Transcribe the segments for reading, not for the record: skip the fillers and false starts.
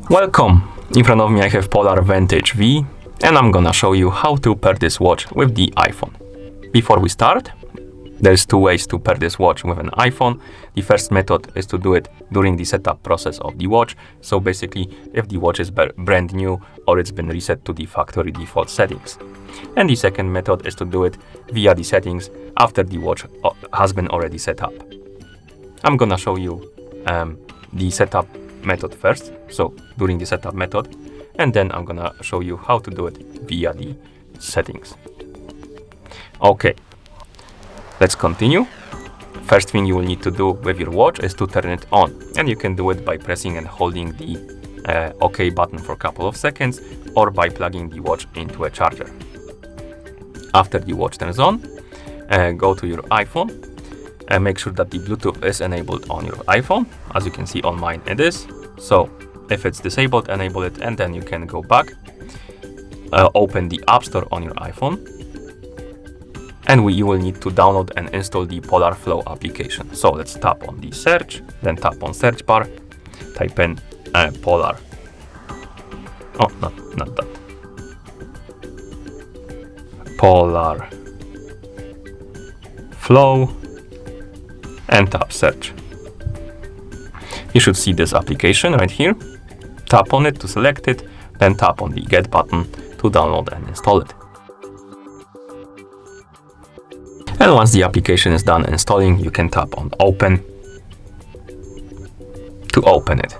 Welcome! In front of me I have Polar Vantage V, and I'm gonna show you how to pair this watch with the iPhone. Before we start, there's two ways to pair this watch with an iPhone. The first method is to do it during the setup process of the watch. So basically, if the watch is brand new or it's been reset to the factory default settings. And the second method is to do it via the settings after the watch has been already set up. I'm gonna show you the setup method first, so during the setup method, and then I'm gonna show you how to do it via the settings. Okay, let's continue. First thing you will need to do with your watch is to turn it on, and you can do it by pressing and holding the OK button for a couple of seconds, or by plugging the watch into a charger. After the watch turns on, go to your iPhone and make sure that the Bluetooth is enabled on your iPhone. As you can see on mine it is. So if it's disabled, enable it, and then you can go back, open the App Store on your iPhone, and you will need to download and install the Polar Flow application. So let's tap on the search, then tap on search bar, type in Polar. Oh, not that. Polar Flow, and tap search. You should see this application right here. Tap on it to select it, then tap on the get button to download and install it. And once the application is done installing, you can tap on open to open it.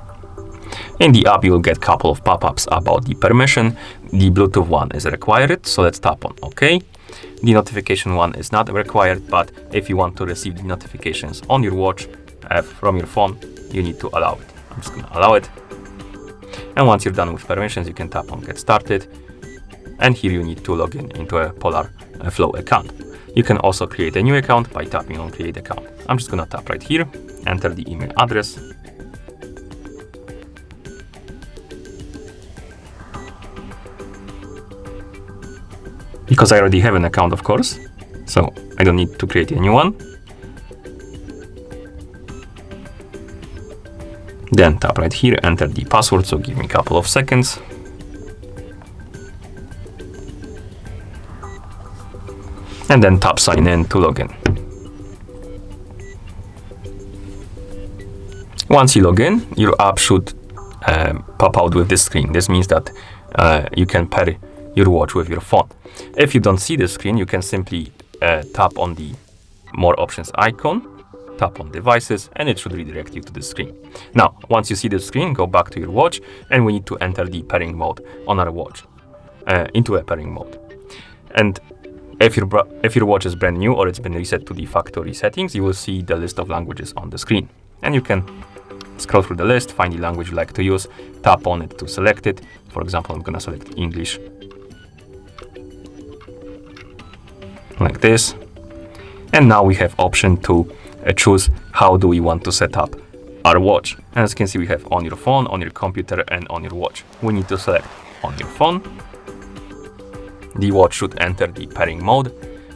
In the app, you will get a couple of pop-ups about the permission. The Bluetooth one is required, so let's tap on OK. The notification one is not required, but if you want to receive the notifications on your watch from your phone, you need to allow it. I'm just going to allow it. And once you're done with permissions, you can tap on Get Started. And here you need to log in into a Polar Flow account. You can also create a new account by tapping on Create Account. I'm just going to tap right here, enter the email address. Because I already have an account, of course, so I don't need to create a new one. Then tap right here, enter the password, so give me a couple of seconds. And then tap sign in to log in. Once you log in, your app should pop out with this screen. This means that you can pair your watch with your phone. If you don't see the screen, you can simply tap on the More Options icon, tap on Devices, and it should redirect you to the screen. Now, once you see the screen, go back to your watch, and we need to enter the pairing mode on our watch, into a pairing mode. And if your watch is brand new or it's been reset to the factory settings, you will see the list of languages on the screen. And you can scroll through the list, find the language you like to use, tap on it to select it. For example, I'm gonna select English. Like this. And now we have option to choose how do we want to set up our watch. And as you can see, we have on your phone, on your computer, and on your watch. We need to select on your phone. The watch should enter the pairing mode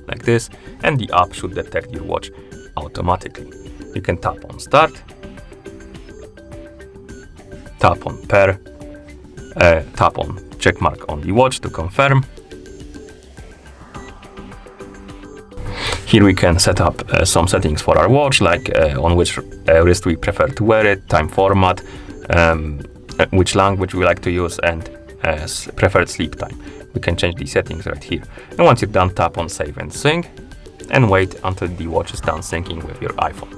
like this, and the app should detect your watch automatically. You can tap on Start, tap on Pair, tap on check mark on the watch to confirm. Here we can set up some settings for our watch, like on which wrist we prefer to wear it, time format, which language we like to use, and preferred sleep time. We can change the settings right here. And once you're done, tap on Save and Sync, and wait until the watch is done syncing with your iPhone.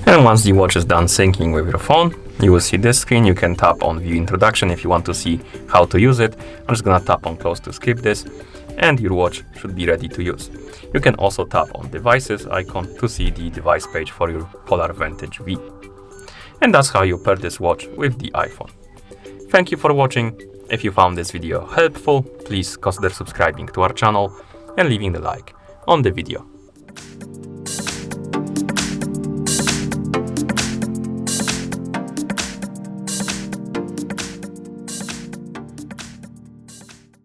And once the watch is done syncing with your phone, you will see this screen. You can tap on View Introduction if you want to see how to use it. I'm just gonna tap on Close to skip this, and your watch should be ready to use. You can also tap on Devices icon to see the device page for your Polar Vantage V. And that's how you pair this watch with the iPhone. Thank you for watching. If you found this video helpful, please consider subscribing to our channel and leaving the like on the video.